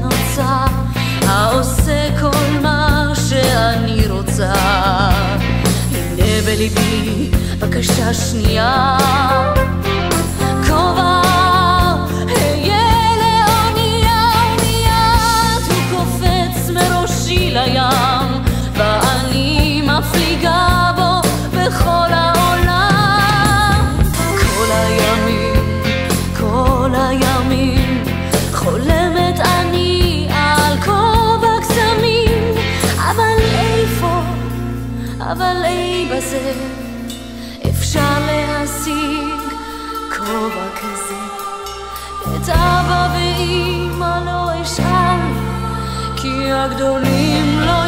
נוצה, העושה כל מה שאני רוצה. הנה בליבי בקשה שנייה, כובע היה לאונייה, ומיד הוא קופץ מראשי לים, ואני מפליגה בו בכל העולם. כל הימים חולמת אני על כובע קסמים, אבל אי בזה אפשר להשיג כובע כזה. את אבא ואמא לא אשאל, כי הגדולים לא